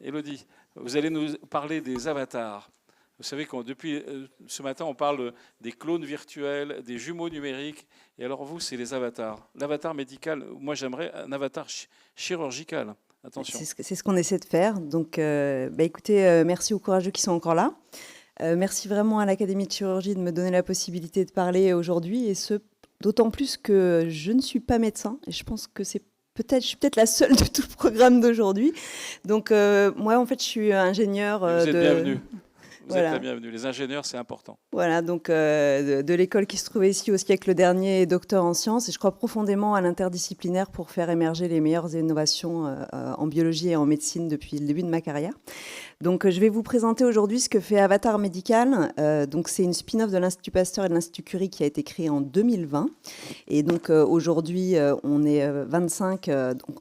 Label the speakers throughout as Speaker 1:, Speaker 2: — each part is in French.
Speaker 1: Élodie, vous allez nous parler des avatars. Vous savez que depuis ce matin, on parle des clones virtuels, des jumeaux numériques. Et alors vous, c'est les avatars. L'avatar médical, moi j'aimerais un avatar chirurgical. Attention.
Speaker 2: C'est ce qu'on essaie de faire. Donc, écoutez, merci aux courageux qui sont encore là. Merci vraiment à l'Académie de chirurgie de me donner la possibilité de parler aujourd'hui, et ce, d'autant plus que je ne suis pas médecin, et je pense que je suis peut-être la seule de tout le programme d'aujourd'hui. Donc, moi, en fait, je suis ingénieure
Speaker 1: vous êtes bienvenue. Vous
Speaker 2: Voilà.
Speaker 1: êtes la bienvenue. Les ingénieurs, c'est important.
Speaker 2: Voilà, donc de l'école qui se trouvait ici au siècle dernier, docteur en sciences, et je crois profondément à l'interdisciplinaire pour faire émerger les meilleures innovations en biologie et en médecine depuis le début de ma carrière. Donc je vais vous présenter aujourd'hui ce que fait Avatar Médical. Donc c'est une spin-off de l'Institut Pasteur et de l'Institut Curie qui a été créée en 2020. Et donc aujourd'hui, on est 25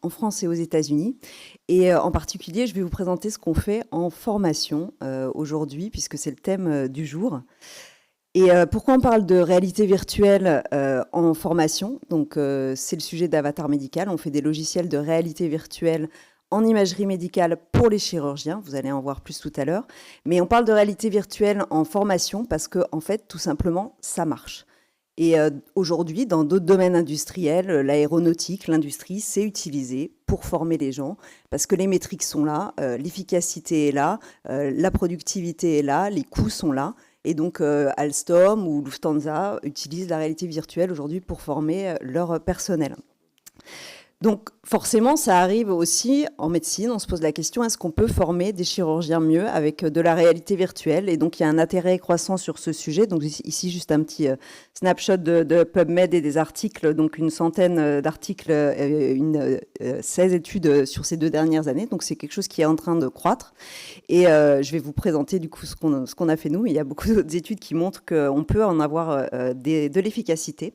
Speaker 2: en France et aux États-Unis. Et en particulier, je vais vous présenter ce qu'on fait en formation aujourd'hui, puisque c'est le thème du jour. Et pourquoi on parle de réalité virtuelle en formation? Donc c'est le sujet d'Avatar Médical. On fait des logiciels de réalité virtuelle en imagerie médicale pour les chirurgiens. Vous allez en voir plus tout à l'heure. Mais on parle de réalité virtuelle en formation parce que, en fait, tout simplement, ça marche. Et aujourd'hui, dans d'autres domaines industriels, l'aéronautique, l'industrie, c'est utilisé pour former les gens parce que les métriques sont là, l'efficacité est là, la productivité est là, les coûts sont là. Et donc, Alstom ou Lufthansa utilisent la réalité virtuelle aujourd'hui pour former leur personnel. Donc, forcément, ça arrive aussi en médecine. On se pose la question, est-ce qu'on peut former des chirurgiens mieux avec de la réalité virtuelle? Et donc, il y a un intérêt croissant sur ce sujet. Donc, ici, juste un petit snapshot de PubMed et des articles. Donc, une centaine d'articles, 16 études sur ces 2 dernières années. Donc, c'est quelque chose qui est en train de croître. Et je vais vous présenter, du coup, ce qu'on a fait nous. Il y a beaucoup d'autres études qui montrent qu'on peut en avoir de l'efficacité.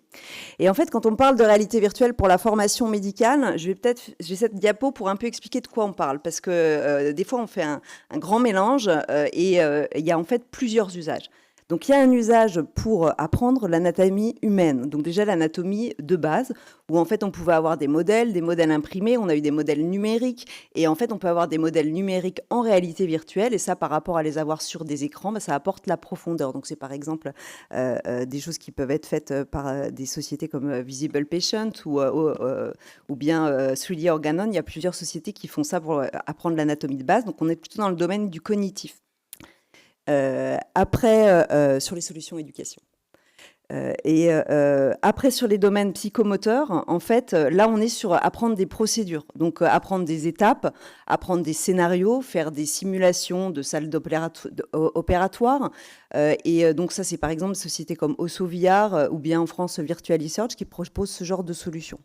Speaker 2: Et en fait, quand on parle de réalité virtuelle pour la formation médicale, j'ai cette diapo pour un peu expliquer de quoi on parle, parce que des fois on fait un grand mélange et il y a en fait plusieurs usages. Donc il y a un usage pour apprendre l'anatomie humaine, donc déjà l'anatomie de base, où en fait on pouvait avoir des modèles imprimés, on a eu des modèles numériques, et en fait on peut avoir des modèles numériques en réalité virtuelle, et ça par rapport à les avoir sur des écrans, ça apporte la profondeur. Donc c'est par exemple des choses qui peuvent être faites par des sociétés comme Visible Patient ou bien 3D Organon. Il y a plusieurs sociétés qui font ça pour apprendre l'anatomie de base, donc on est plutôt dans le domaine du cognitif. Après, sur les solutions éducation. Après, sur les domaines psychomoteurs, en fait, là, on est sur apprendre des procédures. Donc, apprendre des étapes, apprendre des scénarios, faire des simulations de salles opératoires. Donc, ça, c'est par exemple une société comme OssoVR ou bien en France Virtual Research qui propose ce genre de solutions.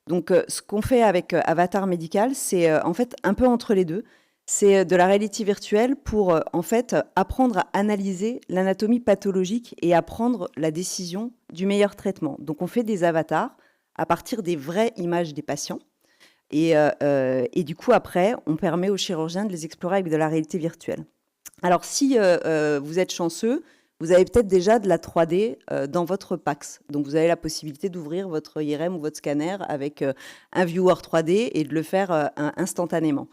Speaker 2: Donc, ce qu'on fait avec Avatar Médical, c'est en fait un peu entre les deux. C'est de la réalité virtuelle pour, en fait, apprendre à analyser l'anatomie pathologique et à prendre la décision du meilleur traitement. Donc, on fait des avatars à partir des vraies images des patients. Et du coup, après, on permet aux chirurgiens de les explorer avec de la réalité virtuelle. Alors, si vous êtes chanceux, vous avez peut-être déjà de la 3D dans votre PACS. Donc, vous avez la possibilité d'ouvrir votre IRM ou votre scanner avec un viewer 3D et de le faire instantanément.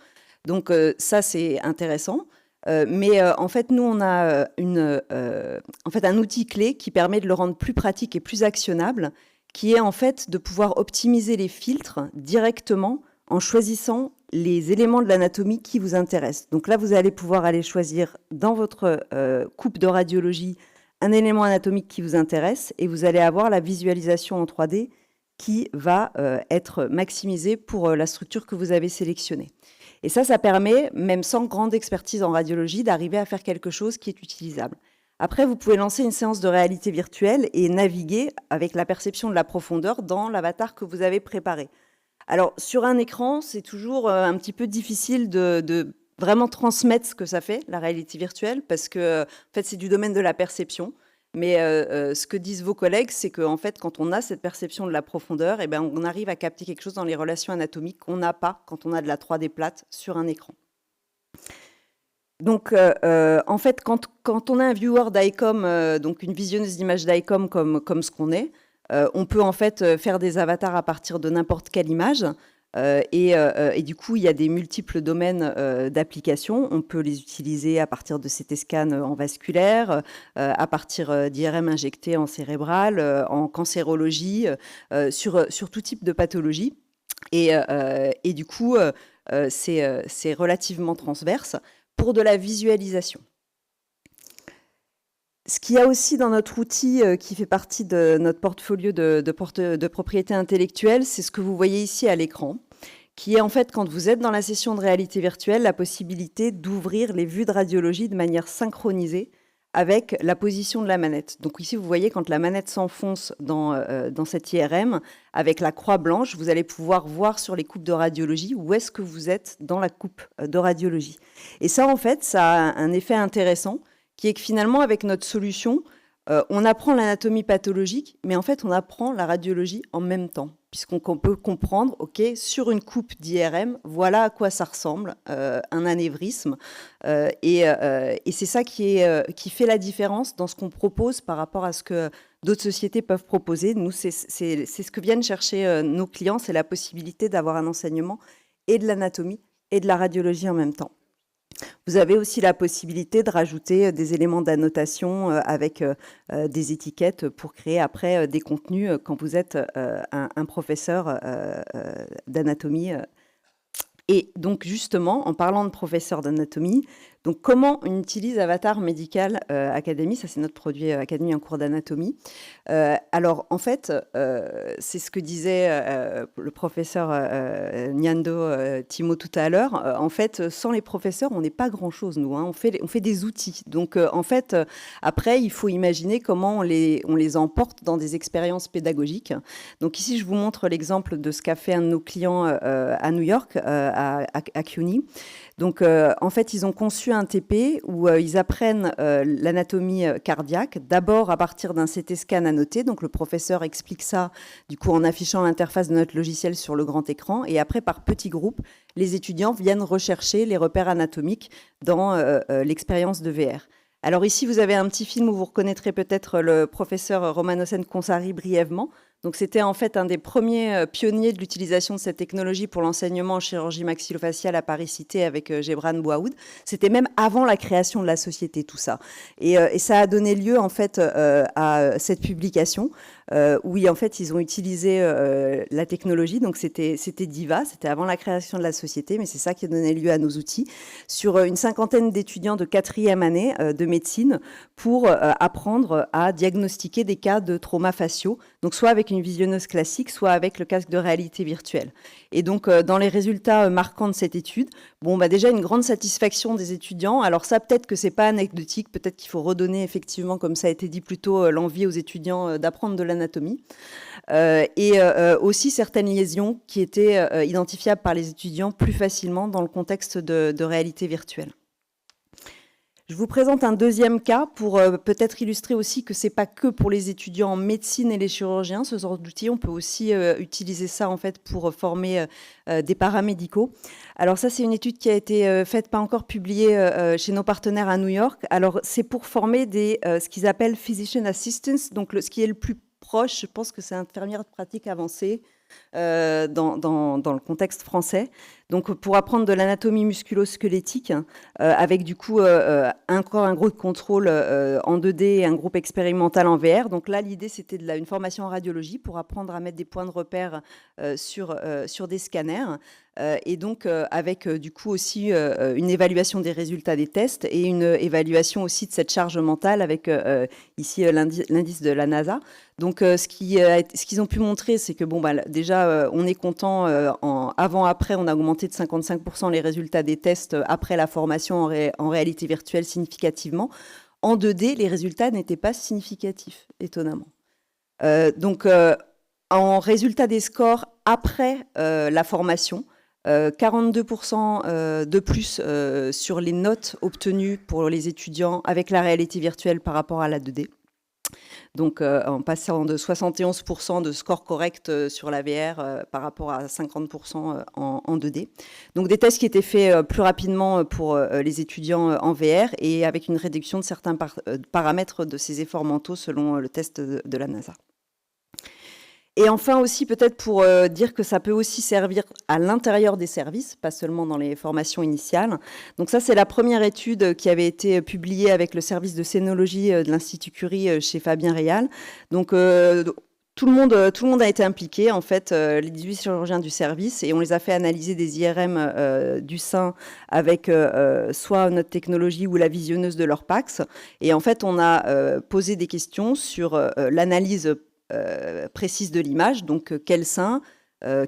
Speaker 2: Donc ça, c'est intéressant. Mais en fait, nous, on a un outil clé qui permet de le rendre plus pratique et plus actionnable, qui est en fait de pouvoir optimiser les filtres directement en choisissant les éléments de l'anatomie qui vous intéressent. Donc là, vous allez pouvoir aller choisir dans votre coupe de radiologie un élément anatomique qui vous intéresse et vous allez avoir la visualisation en 3D qui va être maximisée pour la structure que vous avez sélectionnée. Et ça permet, même sans grande expertise en radiologie, d'arriver à faire quelque chose qui est utilisable. Après, vous pouvez lancer une séance de réalité virtuelle et naviguer avec la perception de la profondeur dans l'avatar que vous avez préparé. Alors, sur un écran, c'est toujours un petit peu difficile de vraiment transmettre ce que ça fait, la réalité virtuelle, parce que en fait, c'est du domaine de la perception. Mais ce que disent vos collègues, c'est qu'en fait, quand on a cette perception de la profondeur, eh ben, on arrive à capter quelque chose dans les relations anatomiques qu'on n'a pas quand on a de la 3D plate sur un écran. Donc, en fait, quand on a un viewer d'ICOM, donc une visionneuse d'images d'ICOM comme ce qu'on est, on peut en fait faire des avatars à partir de n'importe quelle image. Et du coup, il y a des multiples domaines d'application. On peut les utiliser à partir de CT scan en vasculaire, à partir d'IRM injecté en cérébral, en cancérologie, sur tout type de pathologie. Et du coup, c'est relativement transverse pour de la visualisation. Ce qu'il y a aussi dans notre outil qui fait partie de notre portfolio de propriété intellectuelle, c'est ce que vous voyez ici à l'écran, qui est en fait, quand vous êtes dans la session de réalité virtuelle, la possibilité d'ouvrir les vues de radiologie de manière synchronisée avec la position de la manette. Donc ici, vous voyez, quand la manette s'enfonce dans cette IRM, avec la croix blanche, vous allez pouvoir voir sur les coupes de radiologie où est-ce que vous êtes dans la coupe de radiologie. Et ça, en fait, ça a un effet intéressant, qui est que finalement, avec notre solution, on apprend l'anatomie pathologique, mais en fait, on apprend la radiologie en même temps, puisqu'on peut comprendre, OK, sur une coupe d'IRM, voilà à quoi ça ressemble, un anévrisme. Et c'est ça qui fait la différence dans ce qu'on propose par rapport à ce que d'autres sociétés peuvent proposer. Nous, c'est ce que viennent chercher nos clients, c'est la possibilité d'avoir un enseignement et de l'anatomie et de la radiologie en même temps. Vous avez aussi la possibilité de rajouter des éléments d'annotation avec des étiquettes pour créer après des contenus quand vous êtes un professeur d'anatomie. Et donc justement, en parlant de professeur d'anatomie, donc comment on utilise Avatar Medical Academy, ça c'est notre produit Académie en cours d'anatomie. Alors en fait, c'est ce que disait le professeur Nyando Timo tout à l'heure. En fait, sans les professeurs, on n'est pas grand-chose, nous. Hein. On fait des outils. Donc en fait, après, il faut imaginer comment on les emporte dans des expériences pédagogiques. Donc ici, je vous montre l'exemple de ce qu'a fait un de nos clients à New York, à CUNY. Donc, en fait, ils ont conçu un TP où ils apprennent l'anatomie cardiaque, d'abord à partir d'un CT scan annoté. Donc, le professeur explique ça, du coup, en affichant l'interface de notre logiciel sur le grand écran. Et après, par petits groupes, les étudiants viennent rechercher les repères anatomiques dans l'expérience de VR. Alors ici, vous avez un petit film où vous reconnaîtrez peut-être le professeur Romanosen Consari brièvement. Donc c'était en fait un des premiers pionniers de l'utilisation de cette technologie pour l'enseignement en chirurgie maxillofaciale à Paris-Cité avec Gebran Bouaoud. C'était même avant la création de la société, tout ça. Et ça a donné lieu en fait à cette publication où en fait ils ont utilisé la technologie. Donc c'était DIVA, c'était avant la création de la société, mais c'est ça qui a donné lieu à nos outils, sur une cinquantaine d'étudiants de 4e année de médecine pour apprendre à diagnostiquer des cas de traumas faciaux, donc soit avec une visionneuse classique, soit avec le casque de réalité virtuelle. Et donc, dans les résultats marquants de cette étude, bon, bah déjà une grande satisfaction des étudiants. Alors ça, peut-être que c'est pas anecdotique, peut-être qu'il faut redonner effectivement, comme ça a été dit plus tôt, l'envie aux étudiants d'apprendre de l'anatomie. Et aussi certaines lésions qui étaient identifiables par les étudiants plus facilement dans le contexte de réalité virtuelle. Je vous présente un deuxième cas pour peut-être illustrer aussi que c'est pas que pour les étudiants en médecine et les chirurgiens, ce genre d'outil. On peut aussi utiliser ça en fait pour former des paramédicaux. Alors ça, c'est une étude qui a été faite, pas encore publiée chez nos partenaires à New York. Alors c'est pour former ce qu'ils appellent physician assistants, donc ce qui est le plus proche, je pense que c'est infirmière de pratique avancée dans le contexte français. Donc pour apprendre de l'anatomie musculo-squelettique, avec du coup encore un groupe de contrôle en 2D et un groupe expérimental en VR. Donc là, l'idée, c'était une formation en radiologie pour apprendre à mettre des points de repère sur des scanners. Et donc avec du coup aussi une évaluation des résultats des tests et une évaluation aussi de cette charge mentale avec ici l'indice de la NASA. Donc ce qu'ils ont pu montrer, c'est que bon, bah, déjà on est content, avant-après on a augmenté de 55% les résultats des tests après la formation en réalité virtuelle significativement. En 2D, les résultats n'étaient pas significatifs, étonnamment. Donc en résultat des scores après la formation, 42% de plus sur les notes obtenues pour les étudiants avec la réalité virtuelle par rapport à la 2D. Donc en passant de 71% de score correct sur la VR par rapport à 50% en 2D. Donc des tests qui étaient faits plus rapidement pour les étudiants en VR et avec une réduction de certains paramètres de ces efforts mentaux selon le test de la NASA. Et enfin aussi, peut-être pour dire que ça peut aussi servir à l'intérieur des services, pas seulement dans les formations initiales. Donc ça, c'est la première étude qui avait été publiée avec le service de scénologie de l'Institut Curie chez Fabien Réal. Donc tout le monde a été impliqué, en fait, les 18 chirurgiens du service, et on les a fait analyser des IRM du sein avec soit notre technologie ou la visionneuse de leur PAX. Et en fait, on a posé des questions sur l'analyse précise de l'image, donc quel sein,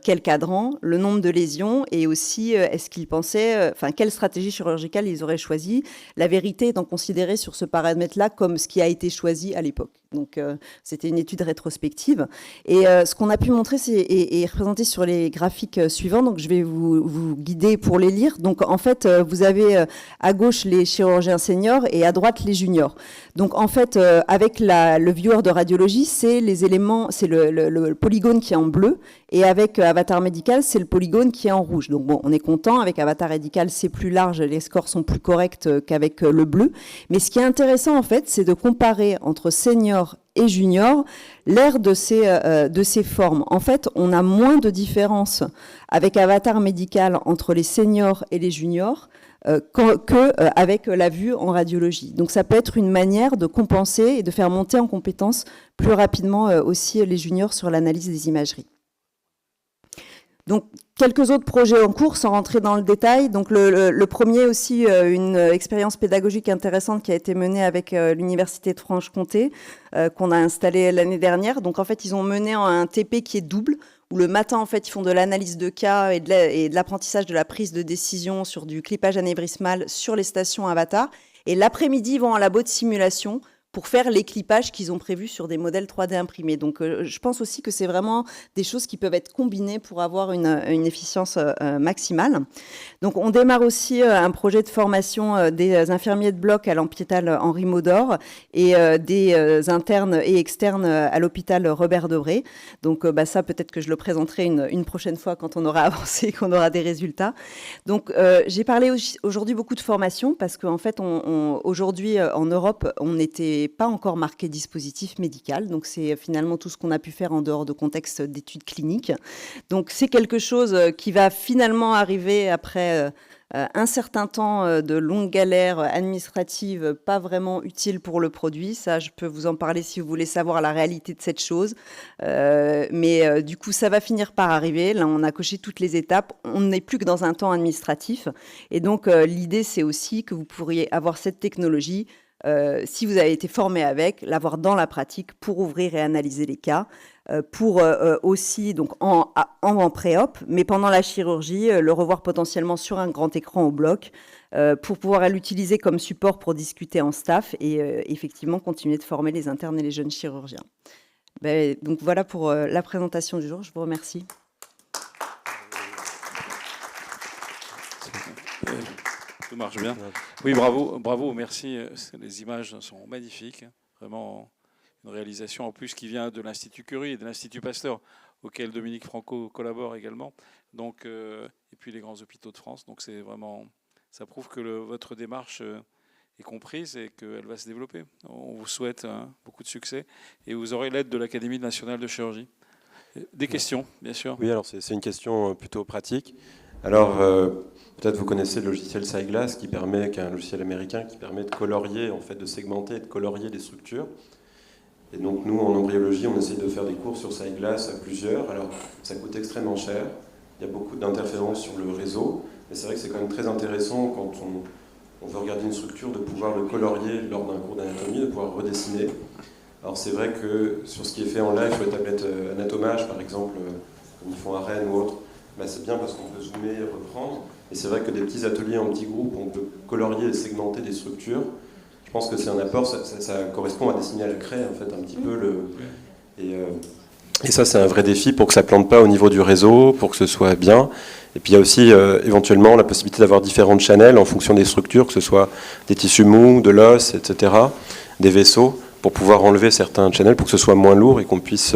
Speaker 2: quel cadran, le nombre de lésions, et aussi est-ce qu'ils pensaient, quelle stratégie chirurgicale ils auraient choisi, la vérité étant considérée sur ce paramètre-là comme ce qui a été choisi à l'époque. Donc c'était une étude rétrospective. Et ce qu'on a pu montrer est représenté sur les graphiques suivants, donc je vais vous guider pour les lire. Donc en fait, vous avez à gauche les chirurgiens seniors et à droite les juniors. Donc en fait, avec le viewer de radiologie, c'est les éléments, c'est le polygone qui est en bleu, et avec Avatar Médical, c'est le polygone qui est en rouge. Donc bon, on est content, avec Avatar Médical, c'est plus large, les scores sont plus corrects qu'avec le bleu. Mais ce qui est intéressant en fait, c'est de comparer entre seniors et junior, l'aire de ces formes. En fait, on a moins de différence avec Avatar Médical entre les seniors et les juniors qu'avec la vue en radiologie. Donc ça peut être une manière de compenser et de faire monter en compétence plus rapidement aussi les juniors sur l'analyse des imageries. Donc, quelques autres projets en cours, sans rentrer dans le détail. Donc, le premier aussi, une expérience pédagogique intéressante qui a été menée avec l'Université de Franche-Comté, qu'on a installée l'année dernière. Donc, en fait, ils ont mené un TP qui est double, où le matin, en fait, ils font de l'analyse de cas et de l'apprentissage de la prise de décision sur du clipage anévrismal sur les stations Avatar. Et l'après-midi, ils vont en labo de simulation pour faire les clipages qu'ils ont prévus sur des modèles 3D imprimés. Donc, je pense aussi que c'est vraiment des choses qui peuvent être combinées pour avoir une efficience maximale. Donc, on démarre aussi un projet de formation des infirmiers de bloc à l'hôpital Henri Maudor et des internes et externes à l'hôpital Robert Debré. Donc, ça, peut-être que je le présenterai une prochaine fois quand on aura avancé et qu'on aura des résultats. Donc, j'ai parlé aujourd'hui beaucoup de formation parce qu'en fait, aujourd'hui, en Europe, on n'était pas encore marqué dispositif médical. Donc, c'est finalement tout ce qu'on a pu faire en dehors de contexte d'études cliniques. Donc, c'est quelque chose qui va finalement arriver après un certain temps de longues galères administratives pas vraiment utiles pour le produit. Ça, je peux vous en parler si vous voulez savoir la réalité de cette chose. Mais du coup, ça va finir par arriver. Là, on a coché toutes les étapes. On n'est plus que dans un temps administratif. Et donc, l'idée, c'est aussi que vous pourriez avoir cette technologie si vous avez été formé avec, l'avoir dans la pratique pour ouvrir et analyser les cas, pour aussi donc en pré-op, mais pendant la chirurgie, le revoir potentiellement sur un grand écran au bloc, pour pouvoir l'utiliser comme support pour discuter en staff et effectivement continuer de former les internes et les jeunes chirurgiens. Donc voilà pour la présentation du jour, je vous remercie.
Speaker 1: Tout marche bien. Oui, bravo, merci. Les images sont magnifiques. Vraiment une réalisation en plus qui vient de l'Institut Curie et de l'Institut Pasteur, auquel Dominique Franco collabore également. Donc, et puis les grands hôpitaux de France. Donc c'est vraiment, ça prouve que votre démarche est comprise et qu'elle va se développer. On vous souhaite beaucoup de succès et vous aurez l'aide de l'Académie nationale de chirurgie. Des questions, bien sûr.
Speaker 3: Oui, alors c'est une question plutôt pratique. Alors, peut-être vous connaissez le logiciel SciGlass, qui est un logiciel américain qui permet de colorier, en fait, de segmenter et de colorier des structures. Et donc, nous, en embryologie, on essaie de faire des cours sur SciGlass à plusieurs. Alors, ça coûte extrêmement cher. Il y a beaucoup d'interférences sur le réseau. Mais c'est vrai que c'est quand même très intéressant, quand on veut regarder une structure, de pouvoir le colorier lors d'un cours d'anatomie, de pouvoir redessiner. Alors, c'est vrai que sur ce qui est fait en live, sur les tablettes Anatomage, par exemple, comme ils font à Rennes ou autre, c'est bien parce qu'on peut zoomer et reprendre. Et c'est vrai que des petits ateliers en petits groupes, on peut colorier et segmenter des structures. Je pense que c'est un apport, ça correspond à dessiner à la craie, en fait, un petit peu. Et ça, c'est un vrai défi pour que ça ne plante pas au niveau du réseau, pour que ce soit bien. Et puis il y a aussi éventuellement la possibilité d'avoir différentes channels en fonction des structures, que ce soit des tissus mous, de l'os, etc., des vaisseaux, pour pouvoir enlever certains channels pour que ce soit moins lourd et qu'on puisse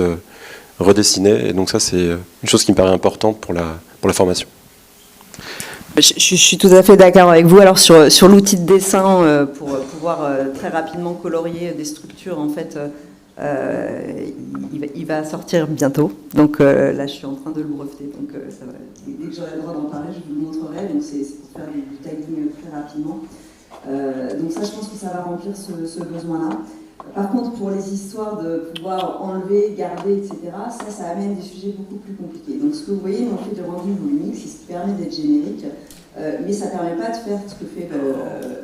Speaker 3: redessiner. Et donc ça, c'est une chose qui me paraît importante pour la formation.
Speaker 2: Je suis tout à fait d'accord avec vous. Alors sur l'outil de dessin, pour pouvoir très rapidement colorier des structures, en fait, Il va sortir bientôt. Donc là, je suis en train de le breveter. Donc ça va. Dès que j'aurai le droit d'en parler, je vous le montrerai. Donc c'est pour faire du tagging très rapidement. Donc ça, je pense que ça va remplir ce besoin-là. Par contre, pour les histoires de pouvoir enlever, garder, etc., ça amène des sujets beaucoup plus compliqués. Donc ce que vous voyez, on fait du rendu volumique, c'est ce qui permet d'être générique, mais ça ne permet pas de faire ce que fait,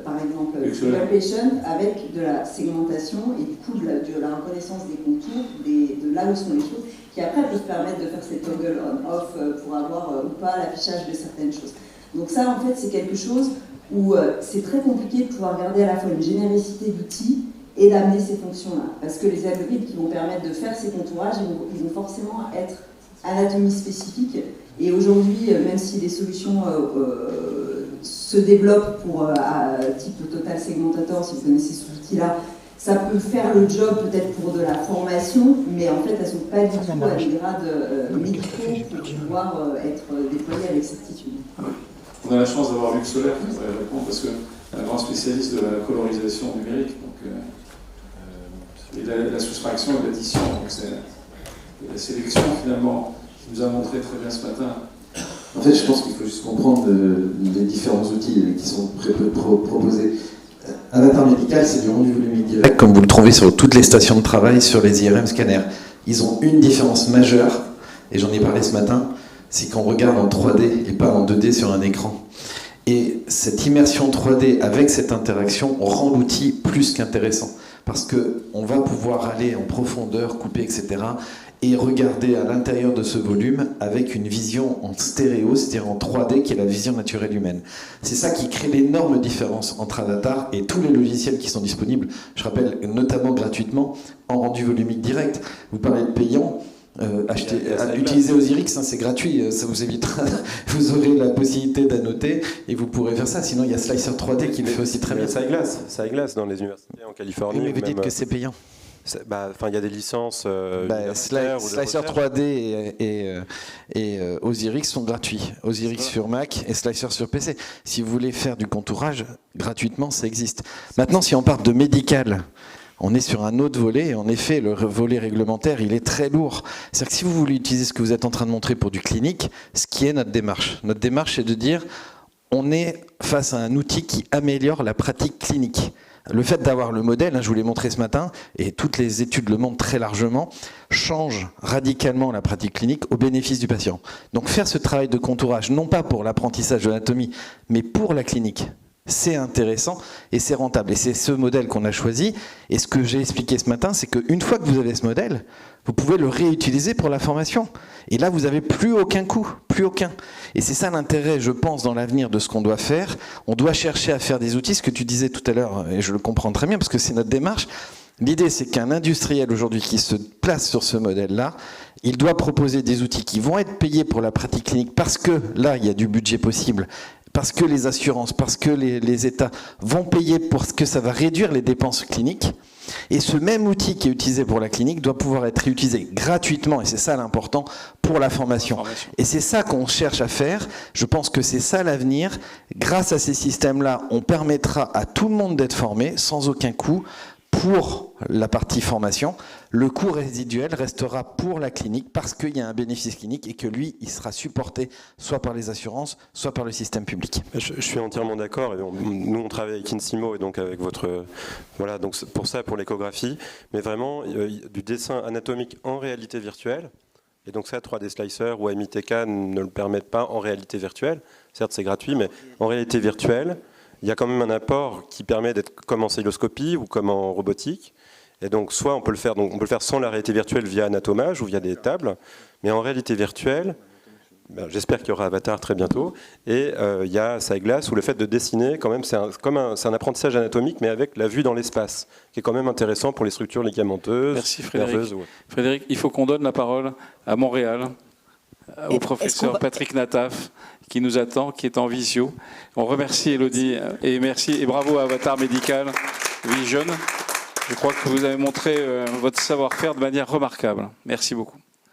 Speaker 2: par exemple, Google Patient avec de la segmentation et du coup de la reconnaissance des contours, de là où sont les choses, qui après peuvent permettre de faire ces toggle on-off pour avoir ou pas l'affichage de certaines choses. Donc ça, en fait, c'est quelque chose où c'est très compliqué de pouvoir garder à la fois une généricité d'outils et d'amener ces fonctions-là. Parce que les algorithmes qui vont permettre de faire ces contourages, ils vont forcément être anatomie spécifique. Et aujourd'hui, même si les solutions se développent pour type Total Segmentator, si vous connaissez cet outil-là, ça peut faire le job peut-être pour de la formation, mais en fait, elles ne sont pas du tout à des grades médicaux pour pouvoir être déployées avec certitude.
Speaker 1: On a la chance d'avoir Luc Solaire qui pourrait répondre, parce que un grand spécialiste de la colorisation numérique, donc, et la soustraction et l'addition. Donc c'est la sélection finalement qui nous a montré très bien ce matin.
Speaker 4: En fait, je pense qu'il faut juste comprendre les différents outils qui sont proposés. Avatar médical, c'est du rendu volumique direct, comme vous le trouvez sur toutes les stations de travail, sur les IRM scanners. Ils ont une différence majeure, et j'en ai parlé ce matin, c'est qu'on regarde en 3D et pas en 2D sur un écran. Et cette immersion 3D avec cette interaction rend l'outil plus qu'intéressant. Parce qu'on va pouvoir aller en profondeur, couper, etc. et regarder à l'intérieur de ce volume avec une vision en stéréo, c'est-à-dire en 3D, qui est la vision naturelle humaine. C'est ça qui crée l'énorme différence entre Avatar et tous les logiciels qui sont disponibles, je rappelle, notamment gratuitement, en rendu volumique direct. Vous parlez de payant. Utiliser Osiris, hein, c'est gratuit, ça vous évitera, vous aurez la possibilité d'annoter et vous pourrez faire ça. Sinon, il y a Slicer 3D qui le fait aussi très bien.
Speaker 3: Ça glace dans les universités en Californie.
Speaker 4: Oui, mais vous dites que c'est payant.
Speaker 3: Il y a des licences.
Speaker 4: Slicer 3D et Osiris sont gratuits. Osiris sur Mac et Slicer sur PC. Si vous voulez faire du contourage gratuitement, ça existe. Maintenant, si on parle de médical, on est sur un autre volet, et en effet, le volet réglementaire, il est très lourd. C'est-à-dire que si vous voulez utiliser ce que vous êtes en train de montrer pour du clinique, ce qui est notre démarche. Notre démarche, c'est de dire, on est face à un outil qui améliore la pratique clinique. Le fait d'avoir le modèle, je vous l'ai montré ce matin, et toutes les études le montrent très largement, change radicalement la pratique clinique au bénéfice du patient. Donc faire ce travail de contourage, non pas pour l'apprentissage de l'anatomie, mais pour la clinique, c'est intéressant et c'est rentable. Et c'est ce modèle qu'on a choisi. Et ce que j'ai expliqué ce matin, c'est qu'une fois que vous avez ce modèle, vous pouvez le réutiliser pour la formation. Et là, vous n'avez plus aucun coût, plus aucun. Et c'est ça l'intérêt, je pense, dans l'avenir de ce qu'on doit faire. On doit chercher à faire des outils, ce que tu disais tout à l'heure, et je le comprends très bien, parce que c'est notre démarche. L'idée, c'est qu'un industriel aujourd'hui qui se place sur ce modèle-là, il doit proposer des outils qui vont être payés pour la pratique clinique, parce que là, il y a du budget possible, parce que les assurances, parce que les États vont payer pour ce que ça va réduire les dépenses cliniques. Et ce même outil qui est utilisé pour la clinique doit pouvoir être réutilisé gratuitement, et c'est ça l'important, pour la formation. Et c'est ça qu'on cherche à faire. Je pense que c'est ça l'avenir. Grâce à ces systèmes-là, on permettra à tout le monde d'être formé sans aucun coût pour la partie formation. Le coût résiduel restera pour la clinique parce qu'il y a un bénéfice clinique et que lui, il sera supporté soit par les assurances, soit par le système public.
Speaker 3: Je suis entièrement d'accord. Nous, on travaille avec Insimo et donc avec votre... Voilà, donc pour ça, pour l'échographie, mais vraiment du dessin anatomique en réalité virtuelle. Et donc ça, 3D Slicer ou MITK ne le permettent pas en réalité virtuelle. Certes, c'est gratuit, mais en réalité virtuelle, il y a quand même un apport qui permet d'être comme en celluloscopie ou comme en robotique. Et donc, soit on peut le faire, sans la réalité virtuelle via Anatomage ou via des tables, mais en réalité virtuelle, j'espère qu'il y aura Avatar très bientôt. Et il y a SciGlass où le fait de dessiner, quand même, c'est un apprentissage anatomique, mais avec la vue dans l'espace, qui est quand même intéressant pour les structures ligamenteuses.
Speaker 1: Merci Frédéric.
Speaker 3: Nerveuses, ouais.
Speaker 1: Frédéric, il faut qu'on donne la parole à Montréal, au professeur Patrick Nataf, qui nous attend, qui est en visio. On remercie Elodie et merci et bravo à Avatar Médical Vision. Je crois que vous avez montré votre savoir-faire de manière remarquable. Merci beaucoup.